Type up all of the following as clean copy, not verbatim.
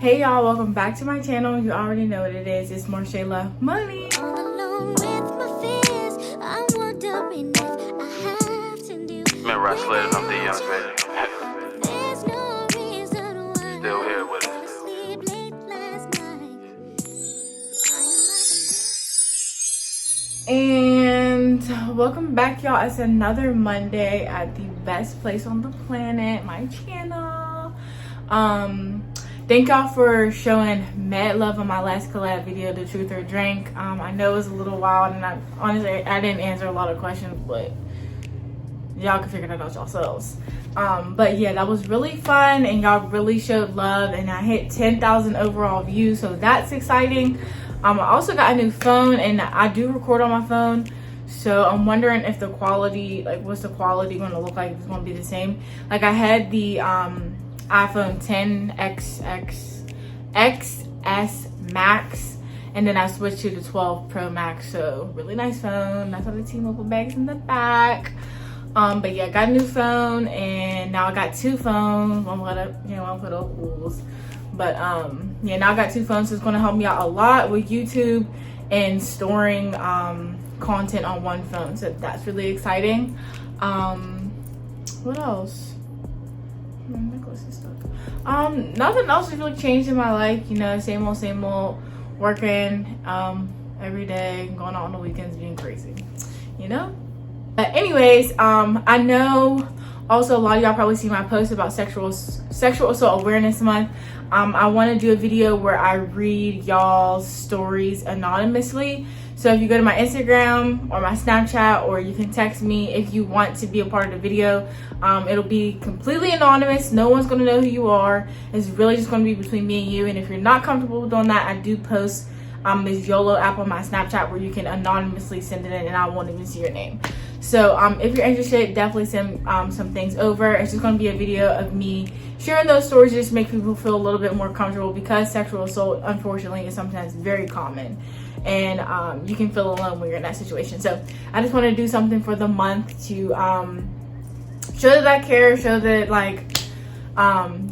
Hey y'all, welcome back to my channel. You already know what it is. It's Marshayla Monique. Man, right slid on the young baby. Still here with it. And welcome back, y'all. It's another Monday at the best place on the planet, my channel. Thank y'all for showing mad love on my last collab video, the truth or drink. I know it was a little wild, and I didn't answer a lot of questions, but y'all can figure that out yourselves. But yeah, that was really fun, and y'all really showed love, and I hit 10,000 overall views, so that's exciting. I also got a new phone, and I do record on my phone, so I'm wondering if the quality, like what's the quality going to look like? It's going to be the same. Like I had the iPhone XS Max, and then I switched to the 12 Pro Max, so really nice phone. That's how the T-Mobile bag's in the back. But yeah, I got a new phone, and now I got two phones. I'm put up rules. But yeah, now I got two phones, so it's gonna help me out a lot with YouTube and storing content on one phone. So that's really exciting. What else? My necklace is stuck. Nothing else has really changed in my life. You know, same old, working every day, going out on the weekends, being crazy. You know. But anyways, I know also a lot of y'all probably see my post about sexual assault awareness month. I want to do a video where I read y'all's stories anonymously. So if you go to my Instagram or my Snapchat, or you can text me if you want to be a part of the video, it'll be completely anonymous. No one's going to know who you are. It's really just going to be between me and you. And if you're not comfortable doing that, I do post this YOLO app on my Snapchat where you can anonymously send it in, and I won't even see your name. So if you're interested, definitely send some things over. It's just going to be a video of me sharing those stories just to make people feel a little bit more comfortable, because sexual assault, unfortunately, is sometimes very common, and you can feel alone when you're in that situation. So I just want to do something for the month to show that I care, show that like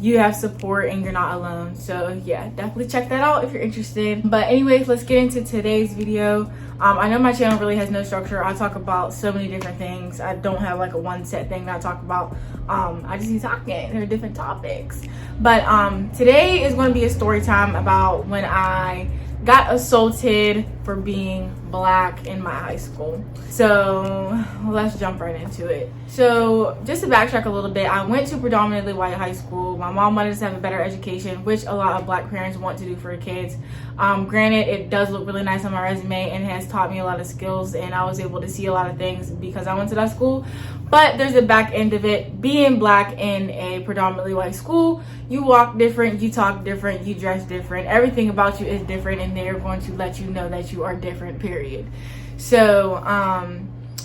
you have support and you're not alone. So yeah, definitely check that out if you're interested. But anyways, let's get into today's video. I know my channel really has no structure. I talk about so many different things. I don't have like a one set thing that I talk about. I just be talking. There are different topics. But today is going to be a story time about when I got assaulted for being Black in my high school. So let's jump right into it. So just to backtrack a little bit, I went to predominantly white high school. My mom wanted us to have a better education, which a lot of Black parents want to do for their kids. Granted, it does look really nice on my resume and has taught me a lot of skills, and I was able to see a lot of things because I went to that school. But there's a back end of it. Being Black in a predominantly white school, you walk different, you talk different, you dress different. Everything about you is different, and they're going to let you know that you are different, period. So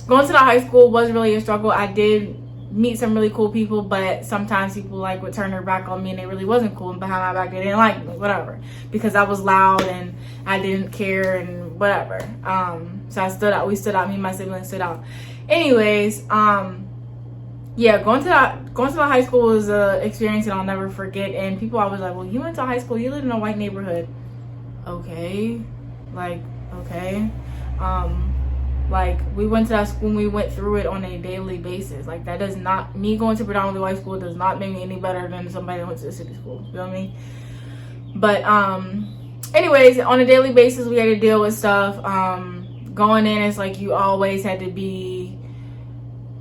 going to the high school was really a struggle. I did meet some really cool people, but sometimes people like would turn their back on me, and they really wasn't cool, and behind my back they didn't like me, whatever, because I was loud and I didn't care and whatever. So I stood out. We stood out. Me and my siblings stood out. Anyways, yeah, going to the high school was an experience that I'll never forget. And people always like, well, you went to high school, you lived in a white neighborhood. Okay, like, okay. Like, we went to that school and we went through it on a daily basis. Like, that does not, me going to predominantly white school does not make me any better than somebody that went to a city school. You know what I mean? But anyways, on a daily basis we had to deal with stuff. Going in, it's like you always had to be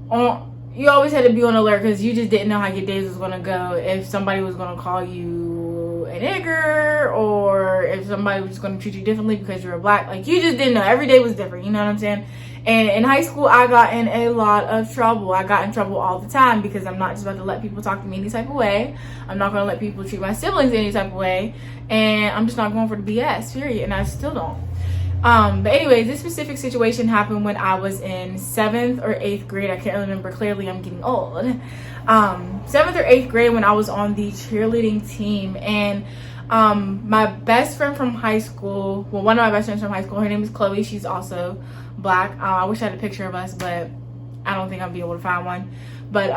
on alert, because you just didn't know how your days was gonna go. If somebody was gonna call you a nigger, or if somebody was just gonna treat you differently because you're Black. Like, you just didn't know. Every day was different, you know what I'm saying? And in high school, I got in a lot of trouble. I got in trouble all the time, because I'm not just about to let people talk to me any type of way. I'm not gonna let people treat my siblings any type of way, and I'm just not going for the BS, period. And I still don't. But anyways, this specific situation happened when I was in 7th or 8th grade. I can't remember clearly. I'm getting old. 7th or 8th grade, when I was on the cheerleading team. And my best friend from high school, well, one of my best friends from high school, her name is Chloe. She's also Black. I wish I had a picture of us, but I don't think I'll be able to find one. But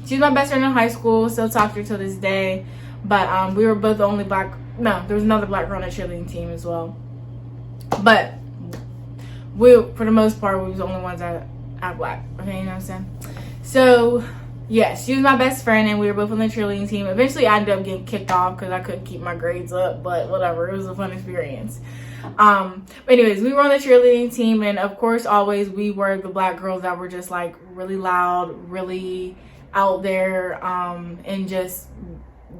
she's my best friend in high school. Still talk to her till this day. But we were both the only black. No, there was another black girl on the cheerleading team as well. But we, for the most part, we was the only ones that are black. Okay, you know what I'm saying? So yeah, she was my best friend, and we were both on the cheerleading team. Eventually, I ended up getting kicked off because I couldn't keep my grades up, but whatever. It was a fun experience. But anyways, we were on the cheerleading team, and of course, always we were the black girls that were just like really loud, really out there, and just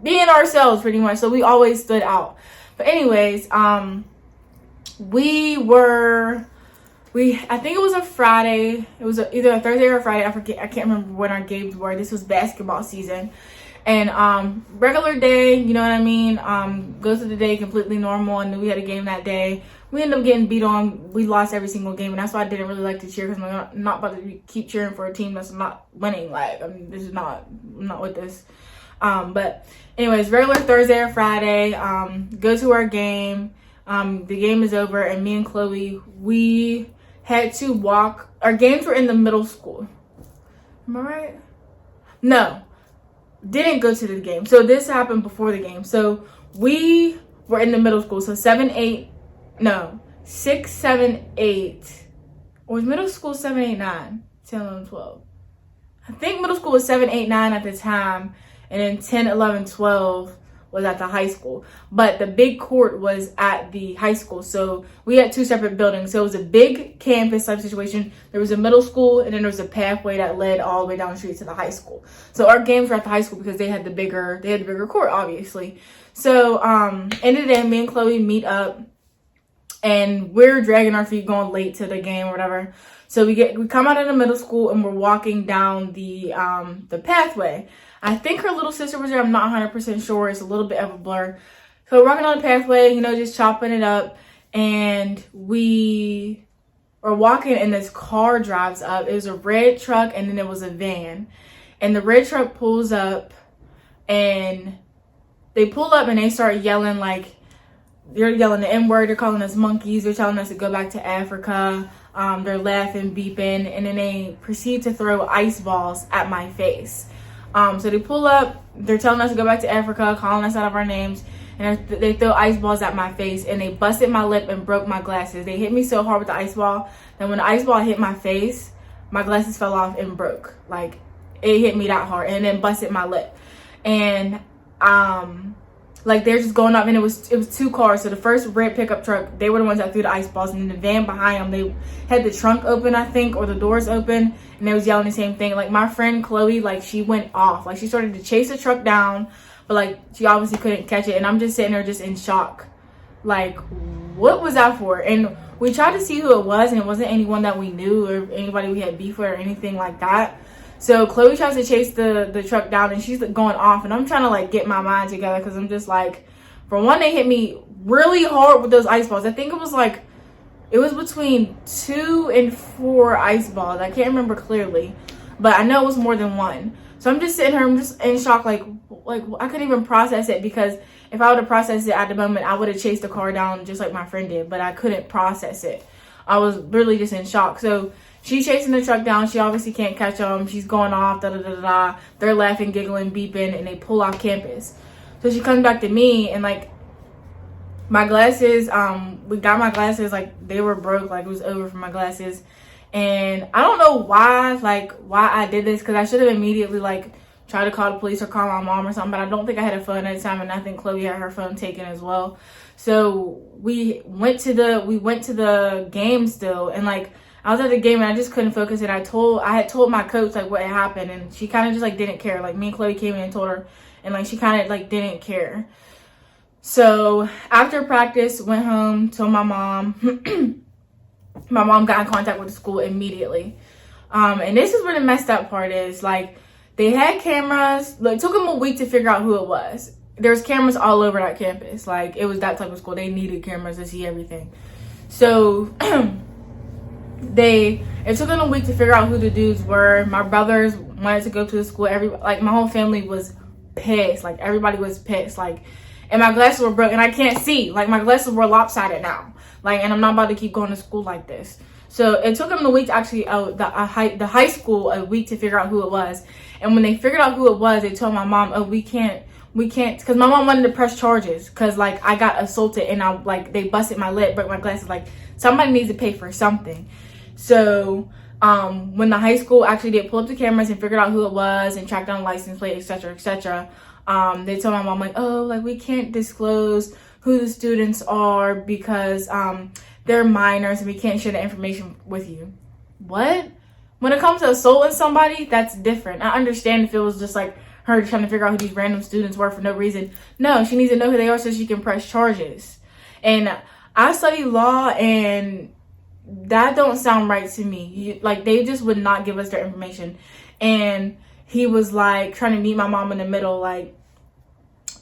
being ourselves pretty much. So we always stood out. But anyways, I think it was a Friday. It was either a Thursday or a Friday. I forget. I can't remember when our games were. This was basketball season. And regular day, you know what I mean? Goes to the day completely normal. I knew we had a game that day. We ended up getting beat on. We lost every single game. And that's why I didn't really like to cheer, because I'm not about to keep cheering for a team that's not winning. Like, I mean, I'm not with this. But anyways, regular Thursday or Friday, go to our game. The game is over, and me and Chloe, we had to walk. Our games were in the middle school. Am I right? No, didn't go to the game. So this happened before the game. So we were in the middle school. So 6, 7, 8. Or was middle school 7, 8, 9, 10, 11, 12? I think middle school was 7, 8, 9 at the time. And then 10, 11, 12 was at the high school. But the big court was at the high school. So we had 2 separate buildings. So it was a big campus type situation. There was a middle school, and then there was a pathway that led all the way down the street to the high school. So our games were at the high school because they had the bigger court, obviously. So ended in, me and Chloe meet up, and we're dragging our feet going late to the game or whatever. So we come out of the middle school, and we're walking down the pathway. I think her little sister was there. I'm not 100% sure. It's a little bit of a blur. So we're walking on the pathway, just chopping it up. And we are walking, and this car drives up. It was a red truck, and then it was a van. And the red truck pulls up, and they pull up, and they start yelling, like, they're yelling the N-word. They're calling us monkeys. They're telling us to go back to Africa. They're laughing, beeping. And then they proceed to throw ice balls at my face. So they pull up, they're telling us to go back to Africa, calling us out of our names, and they throw ice balls at my face, and they busted my lip and broke my glasses. They hit me so hard with the ice ball that when the ice ball hit my face, my glasses fell off and broke. Like, it hit me that hard, and then busted my lip. And like, they're just going up, and it was 2 cars. So the first red pickup truck, they were the ones that threw the ice balls, and then the van behind them, they had the trunk open, I think, or the doors open, and they was yelling the same thing. Like, my friend Chloe, like, she went off. Like, she started to chase the truck down, but like, she obviously couldn't catch it, and I'm just sitting there just in shock. Like, what was that for? And we tried to see who it was, and it wasn't anyone that we knew or anybody we had beef with or anything like that. So Chloe tries to chase the truck down, and she's going off, and I'm trying to like get my mind together, because I'm just like, for one, they hit me really hard with those ice balls. I think it was between 2 and 4 ice balls. I can't remember clearly, but I know it was more than one. So I'm just sitting here, I'm just in shock, like I couldn't even process it, because if I would have processed it at the moment, I would have chased the car down just like my friend did, but I couldn't process it. I was really just in shock. So she's chasing the truck down. She obviously can't catch them. She's going off, da-da-da-da. They're laughing, giggling, beeping, and they pull off campus. So she comes back to me, and like, my glasses, we got my glasses, like, they were broke. Like, it was over for my glasses. And I don't know why I did this, because I should have immediately, like, tried to call the police or call my mom or something. But I don't think I had a phone at the time, and I think Chloe had her phone taken as well. So we went to the game still, and like, I was at the game, and I just couldn't focus. And I had told my coach like what had happened, and she kind of just like didn't care. Like, me and Chloe came in and told her, and like, she kind of like didn't care. So after practice, went home, told my mom. My mom got in contact with the school immediately. And this is where the messed up part is. Like, they had cameras. Like, it took them a week to figure out who it was. There's cameras all over that campus. Like, it was that type of school. They needed cameras to see everything. So it took them a week to figure out who the dudes were. My brothers wanted to go to the school. My whole family was pissed. Like, everybody was pissed. Like, and my glasses were broken. I can't see. Like, my glasses were lopsided now. Like, and I'm not about to keep going to school like this. So it took them a week to actually, the high school, a week to figure out who it was. And when they figured out who it was, they told my mom, oh, we can't we can't, because my mom wanted to press charges because like I got assaulted and I like they busted my lip, broke my glasses. Like somebody needs to pay for something. So when the high school actually did pull up the cameras and figured out who it was and tracked down the license plate, etc., etc., they told my mom like, oh, like we can't disclose who the students are because they're minors and we can't share the information with you. What? When it comes to assaulting somebody, that's different. I understand if it was just like her trying to figure out who these random students were for no reason. No, she needs to know who they are so she can press charges. And I study law, and that don't sound right to me. Like, they just would not give us their information. And he was like trying to meet my mom in the middle, like,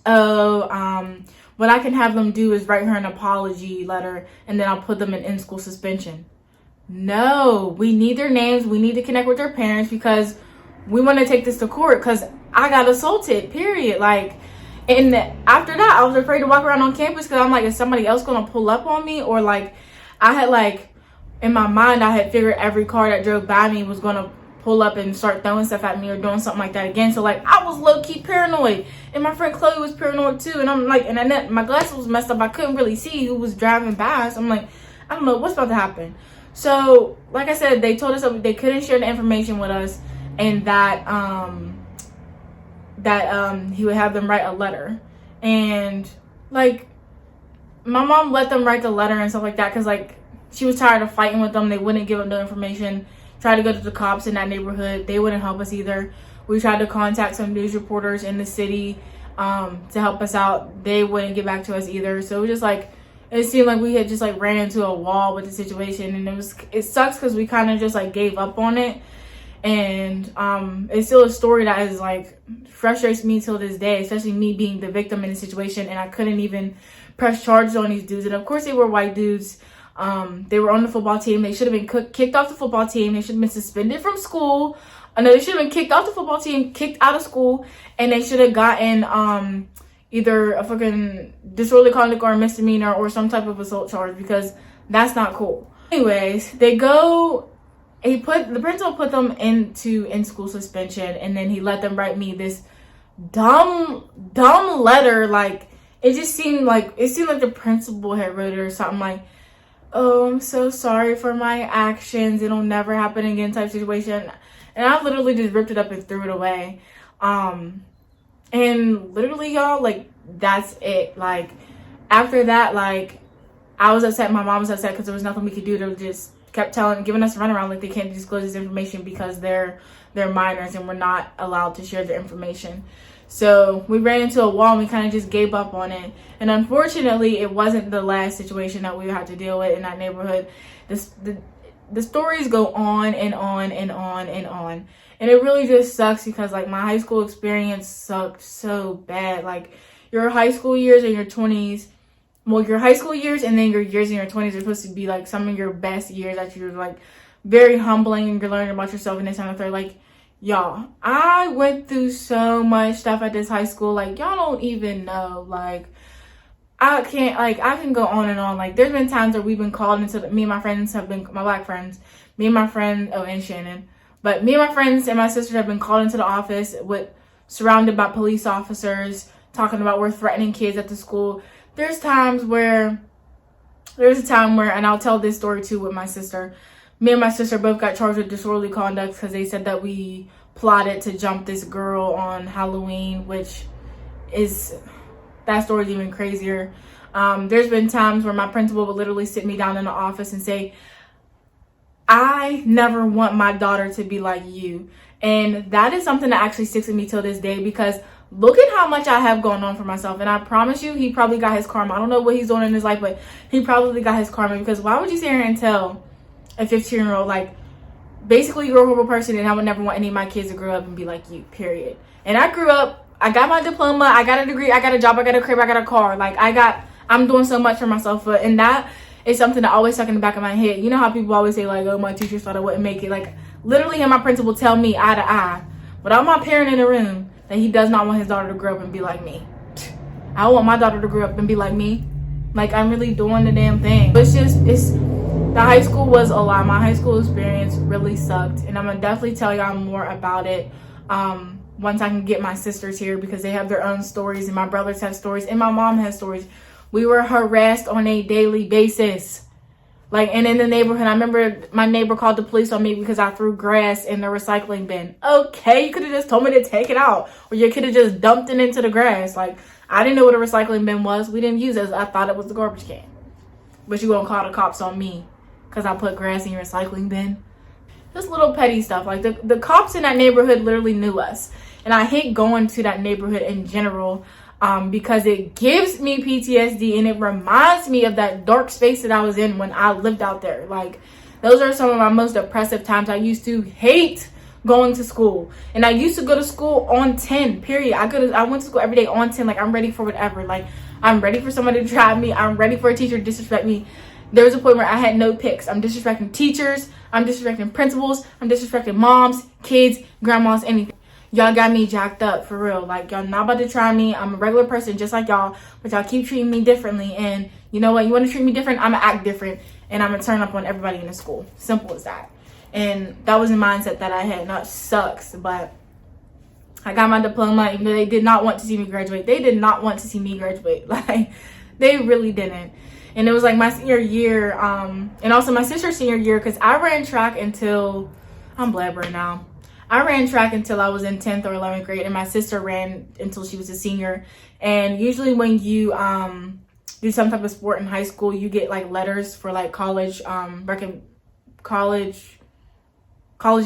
oh, what I can have them do is write her an apology letter and then I'll put them in school suspension. No, we need their names. We need to connect with their parents because we want to take this to court because I got assaulted, period. Like, and after that, I was afraid to walk around on campus because I'm like, is somebody else going to pull up on me? Or like, I had like, in my mind, I had figured every car that drove by me was going to pull up and start throwing stuff at me or doing something like that again. So like, I was low-key paranoid. And my friend Chloe was paranoid too. And I'm like, and then my glasses was messed up. I couldn't really see who was driving by. So I'm like, I don't know what's about to happen. So like I said, they told us that they couldn't share the information with us, and that he would have them write a letter. And like, my mom let them write the letter and stuff like that because like she was tired of fighting with them. They wouldn't give them the information. Tried to go to the cops in that neighborhood. They wouldn't help us either. We tried to contact some news reporters in the city to help us out. They wouldn't get back to us either. So it was just like, it seemed like we had just like ran into a wall with the situation, and it sucks because we kind of just like gave up on it. And it's still a story that is like frustrates me till this day, especially me being the victim in the situation, and I couldn't even press charges on these dudes. And of course they were white dudes. They were on the football team. They should have been kicked off the football team. They should have been suspended from school. No, they should have been kicked off the football team, kicked out of school, and they should have gotten either a fucking disorderly conduct or a misdemeanor or some type of assault charge because that's not cool. Anyways, the principal put them into in-school suspension, and then he let them write me this dumb letter. Like, it seemed like the principal had wrote it or something like, oh, I'm so sorry for my actions. It'll never happen again type situation. And I literally just ripped it up and threw it away. And literally, y'all, like, that's it. Like, after that, like, I was upset. My mom was upset because there was nothing we could do. They just kept giving us a runaround like they can't disclose this information because they're minors and we're not allowed to share their information. So we ran into a wall and we kind of just gave up on it. And unfortunately, it wasn't the last situation that we had to deal with in that neighborhood. The stories go on and on and on and on. And it really just sucks because like my high school experience sucked so bad. Like your high school years and your 20s, well, your high school years and then your years in your 20s are supposed to be like some of your best years that you're like very humbling and you're learning about yourself and this and that. Like, y'all, I went through so much stuff at this high school. Like, y'all don't even know. Like, I can go on and on. Like, there's been times where we've been called into me and my friends have been, my black friends, me and my friend, oh, and Shannon. But me and my friends and my sisters have been called into the office surrounded by police officers talking about we're threatening kids at the school. There's a time where, and I'll tell this story too with my sister. Me and my sister both got charged with disorderly conduct because they said that we plotted to jump this girl on Halloween, which is, that story's even crazier. There's been times where my principal would literally sit me down in the office and say, I never want my daughter to be like you. And that is something that actually sticks with me till this day because look at how much I have going on for myself. And I promise you, he probably got his karma. I don't know what he's doing in his life, but he probably got his karma because why would you sit here and tell a 15-year-old, like, basically you're a horrible person and I would never want any of my kids to grow up and be like you, period. And I grew up, I got my diploma, I got a degree, I got a job, I got a crib, I got a car. Like, I'm doing so much for myself. And that is something that always stuck in the back of my head. You know how people always say, like, oh, my teachers thought I wouldn't make it. Like, literally, and my principal tell me eye to eye, without my parent in the room, that he does not want his daughter to grow up and be like me. I want my daughter to grow up and be like me. Like, I'm really doing the damn thing. But the high school was a lot. My high school experience really sucked. And I'm going to definitely tell y'all more about it once I can get my sisters here, because they have their own stories and my brothers have stories and my mom has stories. We were harassed on a daily basis. Like, and in the neighborhood, I remember my neighbor called the police on me because I threw grass in the recycling bin. Okay, you could have just told me to take it out, or you could have just dumped it into the grass. Like, I didn't know what a recycling bin was. We didn't use it. I thought it was the garbage can. But you gonna call the cops on me because I put grass in your recycling bin? Just little petty stuff. Like, the cops in that neighborhood literally knew us. And I hate going to that neighborhood in general, because it gives me PTSD and it reminds me of that dark space that I was in when I lived out there. Like, those are some of my most depressive times. I used to hate going to school, and I used to go to school on 10, period. I went to school every day on 10. Like, I'm ready for whatever. Like, I'm ready for somebody to drive me. I'm ready for a teacher to disrespect me. There was a point where I had no picks. I'm disrespecting teachers, I'm disrespecting principals, I'm disrespecting moms, kids, grandmas, anything. Y'all got me jacked up, for real. Like, y'all not about to try me. I'm a regular person just like y'all, but y'all keep treating me differently. And you know what? You want to treat me different? I'm going to act different. And I'm going to turn up on everybody in the school. Simple as that. And that was the mindset that I had. That sucks. But I got my diploma, even though they did not want to see me graduate. They did not want to see me graduate. Like, they really didn't. And it was like my senior year, and also my sister's senior year, because I ran track until, I'm blabbering now. I ran track until I was in 10th or 11th grade, and my sister ran until she was a senior. And usually when you do some type of sport in high school, you get like letters for like colleges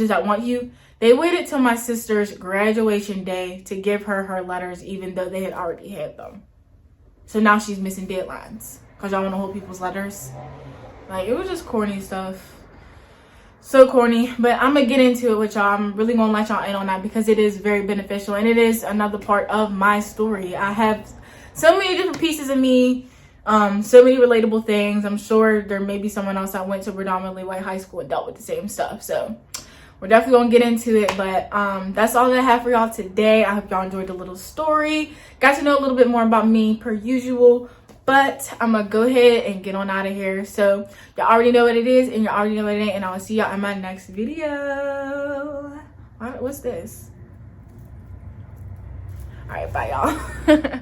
that want you. They waited till my sister's graduation day to give her her letters, even though they had already had them. So now she's missing deadlines because y'all want to hold people's letters. Like, it was just corny stuff. So corny. But I'm gonna get into it with y'all. I'm really gonna let y'all in on that because it is very beneficial, and it is another part of my story. I have so many different pieces of me, so many relatable things. I'm sure there may be someone else that went to predominantly white high school and dealt with the same stuff. So we're definitely gonna get into it. But that's all that I have for y'all today. I hope y'all enjoyed the little story, got to know a little bit more about me per usual. But I'm gonna go ahead and get on out of here. So y'all already know what it is, and y'all already know what it ain't. And I'll see y'all in my next video. What's this? All right, bye y'all.